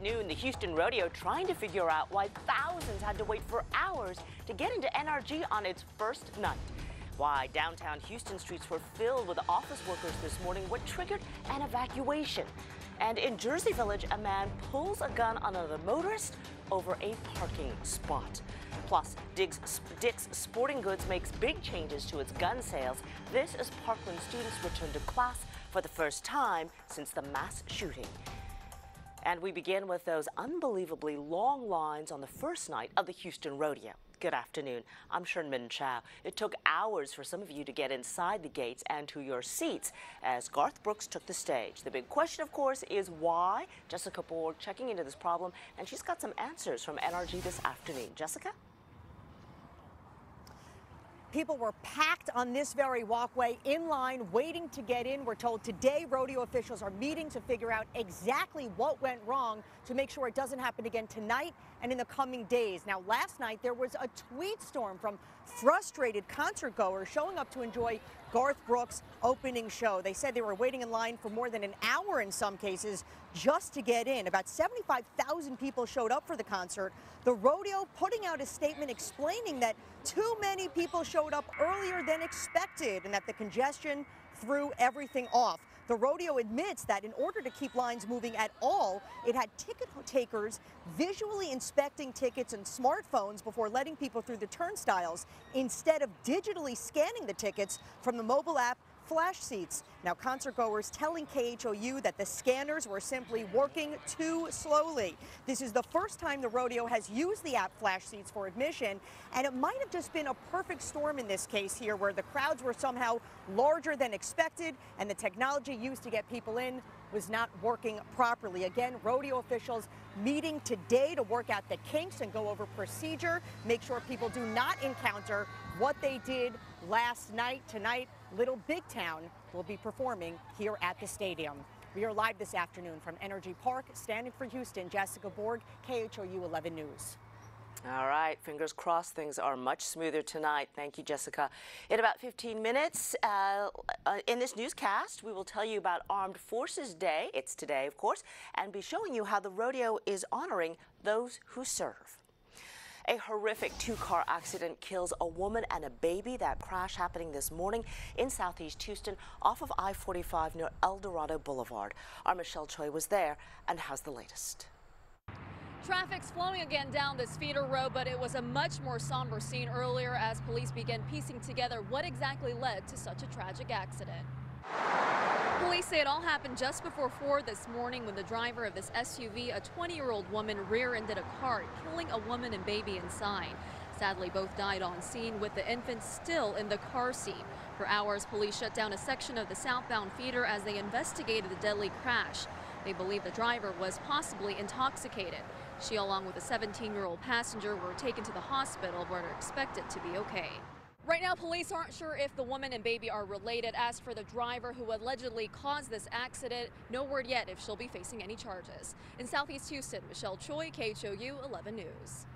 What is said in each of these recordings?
noon, the Houston Rodeo trying to figure out why thousands had to wait for hours to get into NRG on its first night. Why downtown Houston streets were filled with office workers this morning, what triggered an evacuation. And in Jersey Village, a man pulls a gun on another motorist over a parking spot. Plus, Dick's Sporting Goods makes big changes to its gun sales. This as Parkland students return to class for the first time since the mass shooting. And we begin with those unbelievably long lines on the first night of the Houston Rodeo. Good afternoon. I'm Sherman Chow. It took hours for some of you to get inside the gates and to your seats as Garth Brooks took the stage. The big question, of course, is why? Jessica Borg checking into this problem, and she's got some answers from NRG this afternoon. Jessica? People were packed on this very walkway in line waiting to get in. We're told today rodeo officials are meeting to figure out exactly what went wrong to make sure it doesn't happen again tonight and in the coming days. Now, last night there was a tweet storm from frustrated concert goers showing up to enjoy Garth Brooks' opening show. They said they were waiting in line for more than an hour in some cases just to get in. About 75,000 people showed up for the concert. The rodeo putting out a statement explaining that too many people showed up earlier than expected and that the congestion threw everything off. The rodeo admits that in order to keep lines moving at all, it had ticket takers visually inspecting tickets and smartphones before letting people through the turnstiles instead of digitally scanning the tickets from the mobile app Flash Seats. Now, concert goers telling KHOU that the scanners were simply working too slowly. This is the first time the rodeo has used the app Flash Seats for admission, and it might have just been a perfect storm in this case here, where the crowds were somehow larger than expected and the technology used to get people in was not working properly. Again, rodeo officials meeting today to work out the kinks and go over procedure, make sure people do not encounter what they did last night. Tonight, Little Big Town will be performing here at the stadium. We are live this afternoon from Energy Park. Standing for Houston, Jessica Borg, KHOU 11 News. All right, fingers crossed things are much smoother tonight. Thank you, Jessica. In about 15 minutes, in this newscast, we will tell you about Armed Forces Day. It's today, of course, and be showing you how the rodeo is honoring those who serve. A horrific two-car accident kills a woman and a baby. That crash happening this morning in southeast Houston off of I-45 near El Dorado Boulevard. Our Michelle Choi was there and has the latest. Traffic's flowing again down this feeder road, but it was a much more somber scene earlier as police began piecing together what exactly led to such a tragic accident. Police say it all happened just before 4 this morning when the driver of this SUV, a 20-year-old woman, rear-ended a car, killing a woman and baby inside. Sadly, both died on scene with the infant still in the car seat. For hours, police shut down a section of the southbound feeder as they investigated the deadly crash. They believe the driver was possibly intoxicated. She, along with a 17-year-old passenger, were taken to the hospital where they're expected to be okay. Right now, police aren't sure if the woman and baby are related. As for the driver who allegedly caused this accident, no word yet if she'll be facing any charges. In southeast Houston, Michelle Choi, KHOU 11 News.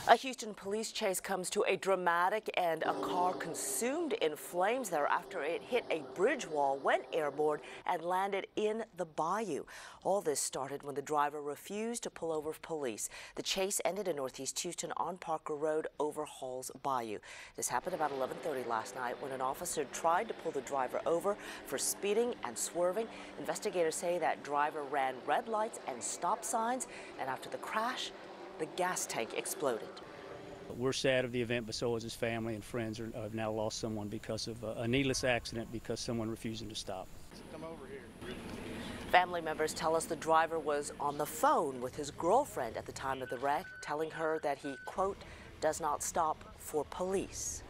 A Houston police chase comes to a dramatic end. A car consumed in flames there after it hit a bridge wall, went airborne, and landed in the bayou. All this started when the driver refused to pull over police. The chase ended in northeast Houston on Parker Road over Hall's Bayou. This happened about 11:30 last night when an officer tried to pull the driver over for speeding and swerving. Investigators say that driver ran red lights and stop signs, and after the crash, the gas tank exploded. We're sad of the event, but so is his family and friends have now lost someone because of a needless accident because someone refusing to stop. Come over here. Family members tell us the driver was on the phone with his girlfriend at the time of the wreck, telling her that he, quote, does not stop for police.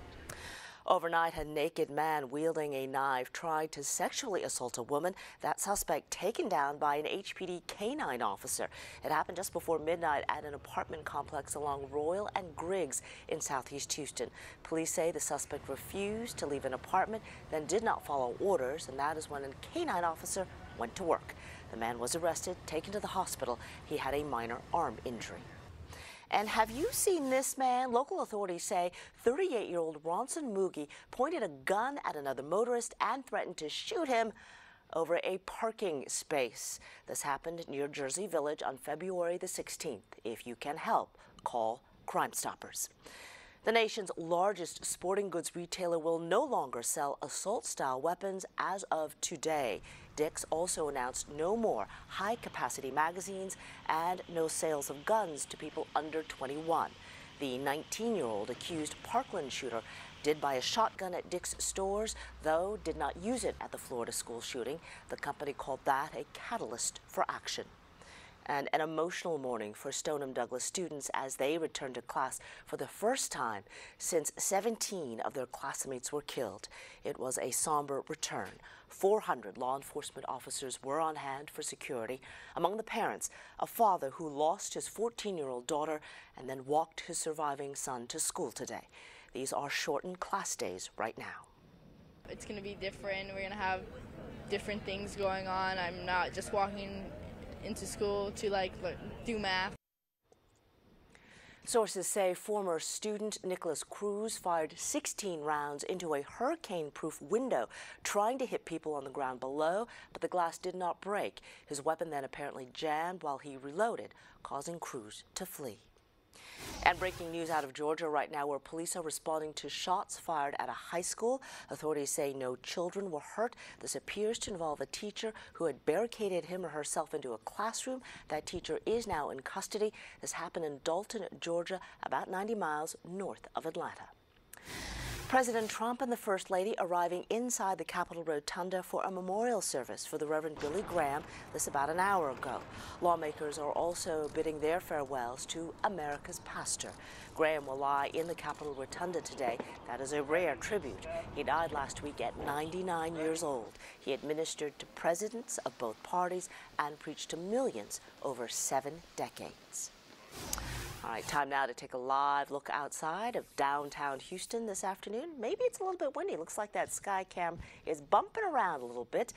Overnight, a naked man wielding a knife tried to sexually assault a woman. That suspect taken down by an HPD canine officer. It happened just before midnight at an apartment complex along Royal and Griggs in southeast Houston. Police say the suspect refused to leave an apartment, then did not follow orders, and that is when a canine officer went to work. The man was arrested, taken to the hospital. He had a minor arm injury. And have you seen this man? Local authorities say 38-year-old Ronson Mugi pointed a gun at another motorist and threatened to shoot him. over a parking space. This happened near Jersey Village on February the 16th. If you can help, call Crime Stoppers. The nation's largest sporting goods retailer will no longer sell assault-style weapons as of today. Dick's also announced no more high-capacity magazines and no sales of guns to people under 21. The 19-year-old accused Parkland shooter did buy a shotgun at Dick's stores, though did not use it at the Florida school shooting. The company called that a catalyst for action. And an emotional morning for Stoneham Douglas students as they returned to class for the first time since 17 of their classmates were killed. It was a somber return. 400 law enforcement officers were on hand for security. Among the parents, a father who lost his 14-year-old daughter and then walked his surviving son to school today. These are shortened class days right now. It's going to be different. We're going to have different things going on. I'm not just walking into school to do math. Sources say former student Nicholas Cruz fired 16 rounds into a hurricane-proof window, trying to hit people on the ground below, but the glass did not break. His weapon then apparently jammed while he reloaded, causing Cruz to flee. And breaking news out of Georgia right now, where police are responding to shots fired at a high school. Authorities say no children were hurt. This appears to involve a teacher who had barricaded him or herself into a classroom. That teacher is now in custody. This happened in Dalton, Georgia, about 90 miles north of Atlanta. President Trump and the First Lady arriving inside the Capitol Rotunda for a memorial service for the Reverend Billy Graham, this about an hour ago. Lawmakers are also bidding their farewells to America's pastor. Graham will lie in the Capitol Rotunda today. That is a rare tribute. He died last week at 99 years old. He administered to presidents of both parties and preached to millions over 7 decades. All right, time now to take a live look outside of downtown Houston this afternoon. Maybe it's a little bit windy. Looks like that sky cam is bumping around a little bit.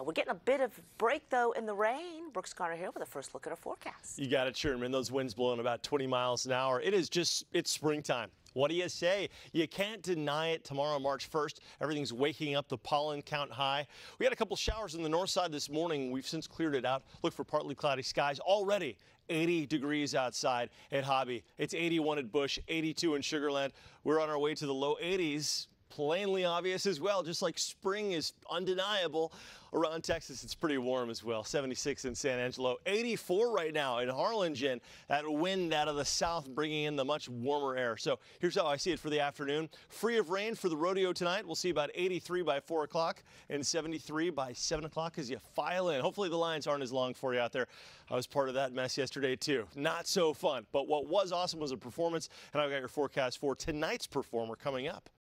We're getting a bit of break, though, in the rain. Brooks Garner here with a first look at our forecast. You got it, Sherman. Those winds blowing about 20 miles an hour. It's springtime. What do you say? You can't deny it. Tomorrow, March 1st, everything's waking up. The pollen count high. We had a couple showers in the north side this morning. We've since cleared it out. Look for partly cloudy skies already. 80 degrees outside at Hobby. It's 81 at Bush, 82 in Sugar Land. We're on our way to the low 80s. Plainly obvious as well, just like spring is undeniable. Around Texas, it's pretty warm as well. 76 in San Angelo, 84 right now in Harlingen. That wind out of the south bringing in the much warmer air. So here's how I see it for the afternoon. Free of rain for the rodeo tonight. We'll see about 83 by 4 o'clock and 73 by 7 o'clock as you file in. Hopefully the lines aren't as long for you out there. I was part of that mess yesterday too. Not so fun, but what was awesome was a performance, and I've got your forecast for tonight's performer coming up.